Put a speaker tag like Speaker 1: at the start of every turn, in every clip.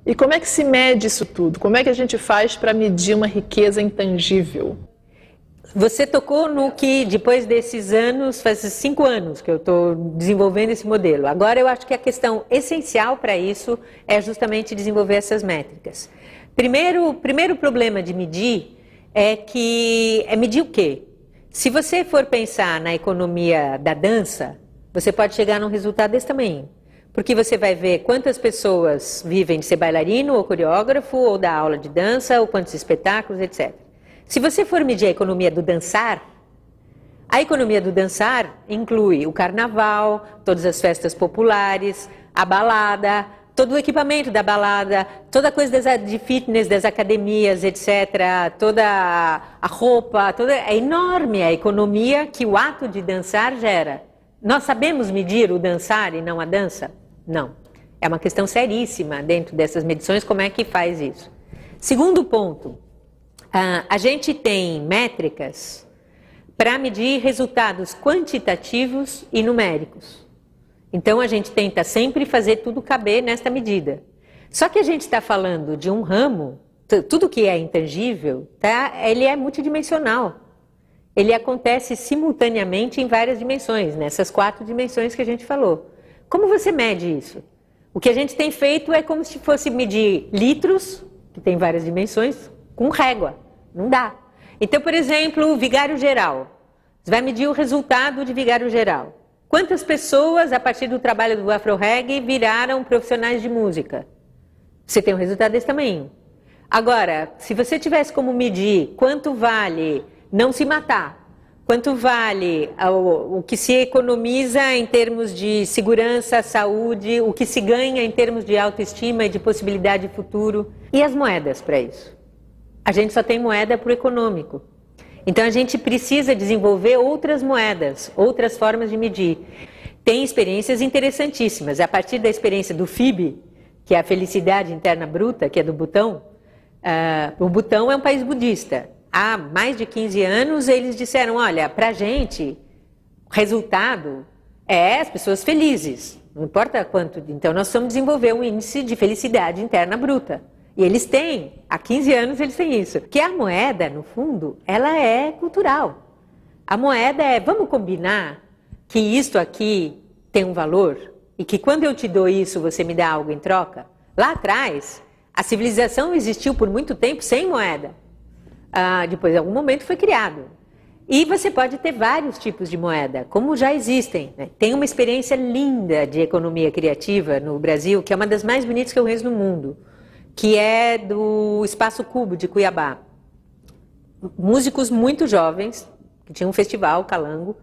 Speaker 1: E como é que se mede isso tudo? Como é que a gente faz para medir uma riqueza intangível?
Speaker 2: Você tocou no que, depois desses anos, faz 5 anos que eu estou desenvolvendo esse modelo. Agora eu acho que a questão essencial para isso é justamente desenvolver essas métricas. Primeiro problema de medir é medir o quê? Se você for pensar na economia da dança, você pode chegar num resultado desse tamanho. Porque você vai ver quantas pessoas vivem de ser bailarino ou coreógrafo ou dar aula de dança ou quantos espetáculos, etc. Se você for medir a economia do dançar, a economia do dançar inclui o carnaval, todas as festas populares, a balada, todo o equipamento da balada, toda a coisa de fitness, das academias, etc., toda a roupa, é enorme a economia que o ato de dançar gera. Nós sabemos medir o dançar e não a dança? Não. É uma questão seríssima dentro dessas medições, como é que faz isso. Segundo ponto, a gente tem métricas para medir resultados quantitativos e numéricos. Então, a gente tenta sempre fazer tudo caber nesta medida. Só que a gente está falando de um ramo, tudo que é intangível, ele é multidimensional. Ele acontece simultaneamente em várias dimensões, nessas 4 dimensões que a gente falou. Como você mede isso? O que a gente tem feito é como se fosse medir litros, que tem várias dimensões, com régua. Não dá. Então, por exemplo, o vigário geral. Você vai medir o resultado de vigário geral. Quantas pessoas, a partir do trabalho do Afro-Reggae, viraram profissionais de música? Você tem um resultado desse tamanho. Agora, se você tivesse como medir quanto vale não se matar, quanto vale o que se economiza em termos de segurança, saúde, o que se ganha em termos de autoestima e de possibilidade de futuro, e as moedas para isso? A gente só tem moeda para o econômico. Então a gente precisa desenvolver outras moedas, outras formas de medir. Tem experiências interessantíssimas. A partir da experiência do FIB, que é a Felicidade Interna Bruta, que é do Butão, o Butão é um país budista. Há mais de 15 anos eles disseram, olha, para a gente, o resultado é as pessoas felizes, não importa quanto. Então nós vamos desenvolver um índice de felicidade interna bruta. E eles têm, há 15 anos eles têm isso. Que a moeda, no fundo, ela é cultural. A moeda vamos combinar que isto aqui tem um valor e que quando eu te dou isso, você me dá algo em troca? Lá atrás, a civilização existiu por muito tempo sem moeda. Depois, em algum momento, foi criado. E você pode ter vários tipos de moeda, como já existem, né? Tem uma experiência linda de economia criativa no Brasil, que é uma das mais bonitas que eu conheço no mundo, que é do Espaço Cubo de Cuiabá. Músicos muito jovens, que tinham um festival, Calango,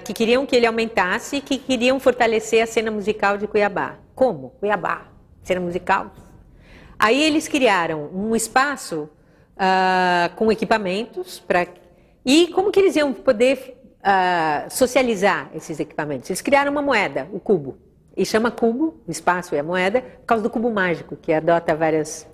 Speaker 2: que queriam que ele aumentasse, que queriam fortalecer a cena musical de Cuiabá. Como? Cuiabá, cena musical. Aí eles criaram um espaço com equipamentos, e como que eles iam poder socializar esses equipamentos? Eles criaram uma moeda, o cubo. E chama cubo, o espaço é a moeda, por causa do cubo mágico, que adota várias...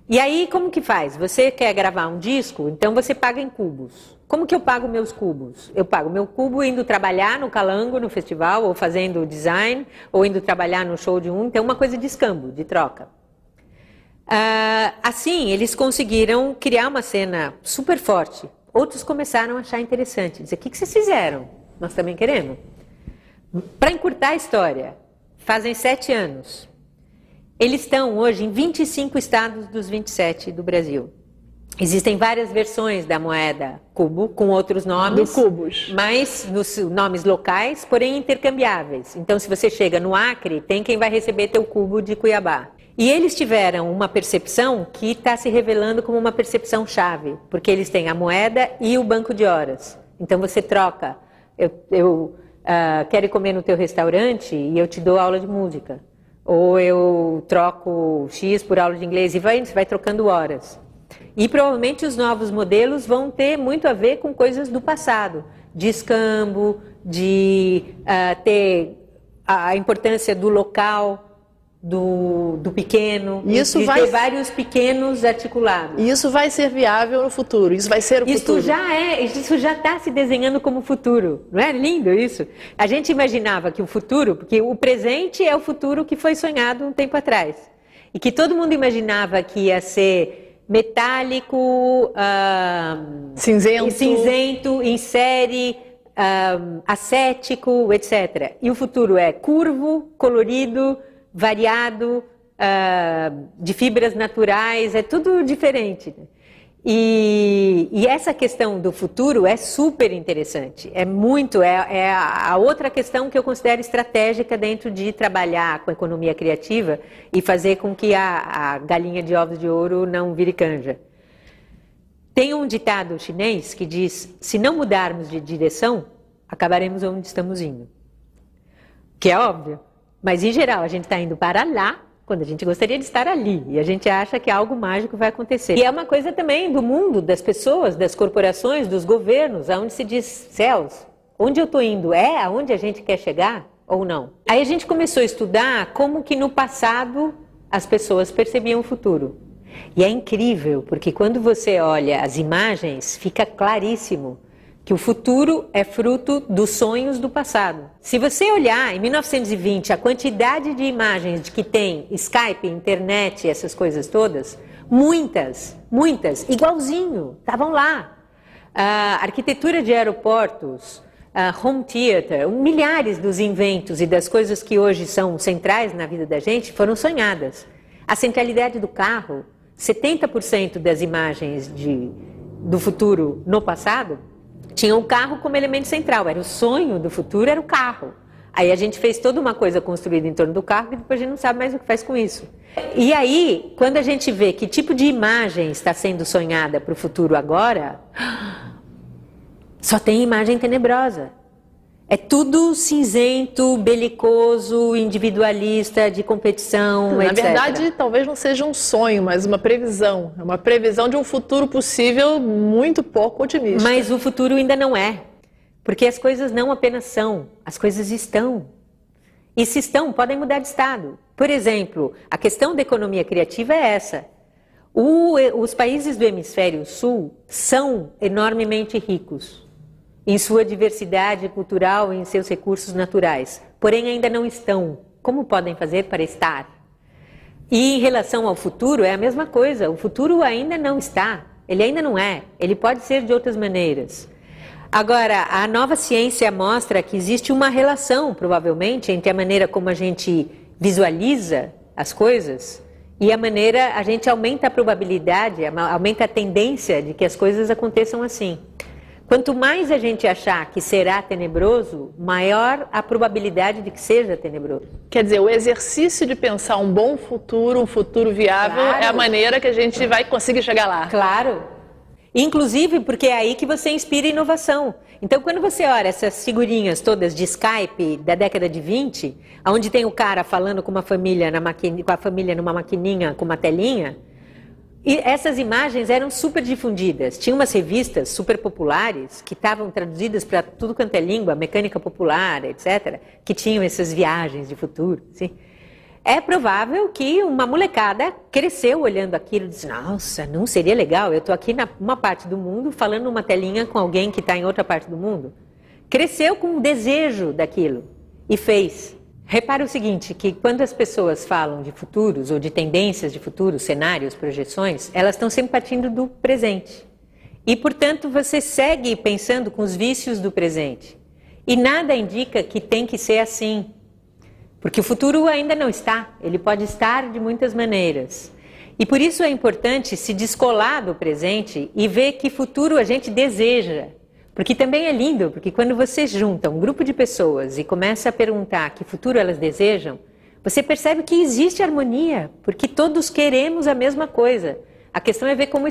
Speaker 2: E aí, como que faz? Você quer gravar um disco, então você paga em cubos. Como que eu pago meus cubos? Eu pago meu cubo indo trabalhar no Calango, no festival, ou fazendo design, ou indo trabalhar no show de então uma coisa de escambo, de troca. Assim, eles conseguiram criar uma cena super forte. Outros começaram a achar interessante, dizer, o que vocês fizeram? Nós também queremos. Para encurtar a história, fazem 7 anos. Eles estão hoje em 25 estados dos 27 do Brasil. Existem várias versões da moeda cubo, com outros nomes.
Speaker 1: Do cubos.
Speaker 2: Mas nos nomes locais, porém intercambiáveis. Então, se você chega no Acre, tem quem vai receber teu cubo de Cuiabá. E eles tiveram uma percepção que está se revelando como uma percepção chave, porque eles têm a moeda e o banco de horas. Então você troca, eu quero ir comer no teu restaurante e eu te dou aula de música. Ou eu troco X por aula de inglês e você vai trocando horas. E provavelmente os novos modelos vão ter muito a ver com coisas do passado, de escambo, de ter a importância do local, do pequeno,
Speaker 1: isso
Speaker 2: de
Speaker 1: vai...
Speaker 2: ter vários pequenos articulados.
Speaker 1: E isso vai ser viável no futuro, isso vai ser o futuro.
Speaker 2: Isso já está se desenhando como futuro, não é lindo isso? A gente imaginava que o futuro, porque o presente é o futuro que foi sonhado um tempo atrás. e que todo mundo imaginava que ia ser metálico, cinzento, em série, acético, etc. E o futuro é curvo, colorido, variado, de fibras naturais, é tudo diferente. E essa questão do futuro é super interessante, é a outra questão que eu considero estratégica dentro de trabalhar com a economia criativa e fazer com que a galinha de ovos de ouro não vire canja. Tem um ditado chinês que diz, se não mudarmos de direção, acabaremos onde estamos indo. Que é óbvio, mas em geral a gente está indo para lá, quando a gente gostaria de estar ali, e a gente acha que algo mágico vai acontecer. E é uma coisa também do mundo, das pessoas, das corporações, dos governos, aonde se diz, céus, onde eu estou indo é aonde a gente quer chegar ou não? Aí a gente começou a estudar como que no passado as pessoas percebiam o futuro. E é incrível, porque quando você olha as imagens, fica claríssimo que o futuro é fruto dos sonhos do passado. Se você olhar em 1920 a quantidade de imagens que tem Skype, internet, essas coisas todas, muitas, igualzinho, estavam lá. Arquitetura de aeroportos, home theater, milhares dos inventos e das coisas que hoje são centrais na vida da gente foram sonhadas. A centralidade do carro, 70% das imagens do futuro no passado, tinha o carro como elemento central, era o sonho do futuro, era o carro. Aí a gente fez toda uma coisa construída em torno do carro, que depois a gente não sabe mais o que faz com isso. E aí, quando a gente vê que tipo de imagem está sendo sonhada para o futuro agora, só tem imagem tenebrosa. É tudo cinzento, belicoso, individualista, de competição, etc.
Speaker 1: Na verdade, talvez não seja um sonho, mas uma previsão. É uma previsão de um futuro possível muito pouco otimista.
Speaker 2: Mas o futuro ainda não é. Porque as coisas não apenas são, as coisas estão. E se estão, podem mudar de estado. Por exemplo, a questão da economia criativa é essa. Os países do hemisfério sul são enormemente ricos em sua diversidade cultural e em seus recursos naturais, porém ainda não estão. Como podem fazer para estar? E em relação ao futuro, é a mesma coisa. O futuro ainda não está, ele ainda não é, ele pode ser de outras maneiras. Agora, a nova ciência mostra que existe uma relação, provavelmente, entre a maneira como a gente visualiza as coisas e a maneira, a gente aumenta a probabilidade, aumenta a tendência de que as coisas aconteçam assim. Quanto mais a gente achar que será tenebroso, maior a probabilidade de que seja tenebroso.
Speaker 1: Quer dizer, o exercício de pensar um bom futuro, um futuro viável, claro, é a maneira que a gente vai conseguir chegar lá.
Speaker 2: Claro. Inclusive porque é aí que você inspira inovação. Então, quando você olha essas figurinhas todas de Skype da década de 20, onde tem o cara falando com uma família, com a família numa maquininha, com uma telinha, e essas imagens eram super difundidas. Tinha umas revistas super populares que estavam traduzidas para tudo quanto é língua, mecânica popular, etc., que tinham essas viagens de futuro. Assim. É provável que uma molecada cresceu olhando aquilo e disse, nossa, não seria legal? Eu estou aqui numa parte do mundo falando numa telinha com alguém que está em outra parte do mundo. Cresceu com um desejo daquilo e fez. Repara o seguinte, que quando as pessoas falam de futuros ou de tendências de futuros, cenários, projeções, elas estão sempre partindo do presente. E, portanto, você segue pensando com os vícios do presente. E nada indica que tem que ser assim. Porque o futuro ainda não está, ele pode estar de muitas maneiras. E por isso é importante se descolar do presente e ver que futuro a gente deseja. Porque também é lindo, porque quando você junta um grupo de pessoas e começa a perguntar que futuro elas desejam, você percebe que existe harmonia, porque todos queremos a mesma coisa. A questão é ver como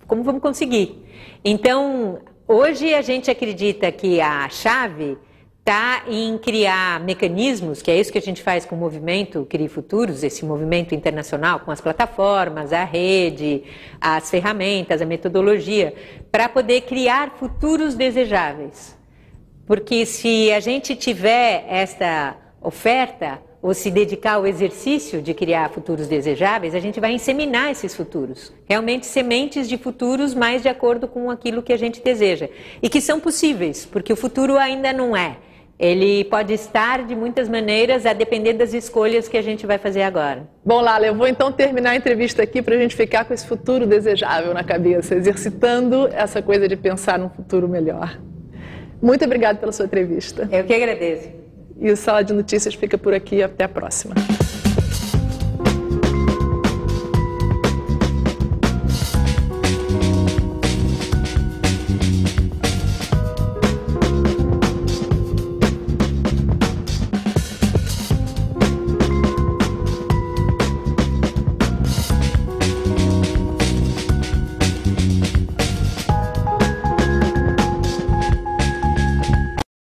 Speaker 2: como vamos conseguir. Então, hoje a gente acredita que a chave está em criar mecanismos, que é isso que a gente faz com o movimento Crie Futuros, esse movimento internacional, com as plataformas, a rede, as ferramentas, a metodologia, para poder criar futuros desejáveis. Porque se a gente tiver esta oferta, ou se dedicar ao exercício de criar futuros desejáveis, a gente vai inseminar esses futuros. Realmente sementes de futuros mais de acordo com aquilo que a gente deseja. E que são possíveis, porque o futuro ainda não é. ele pode estar de muitas maneiras, a depender das escolhas que a gente vai fazer agora.
Speaker 1: Bom, Lala, eu vou então terminar a entrevista aqui para a gente ficar com esse futuro desejável na cabeça, exercitando essa coisa de pensar num futuro melhor. Muito obrigada pela sua entrevista.
Speaker 2: Eu que agradeço.
Speaker 1: E o Sala de Notícias fica por aqui. Até a próxima.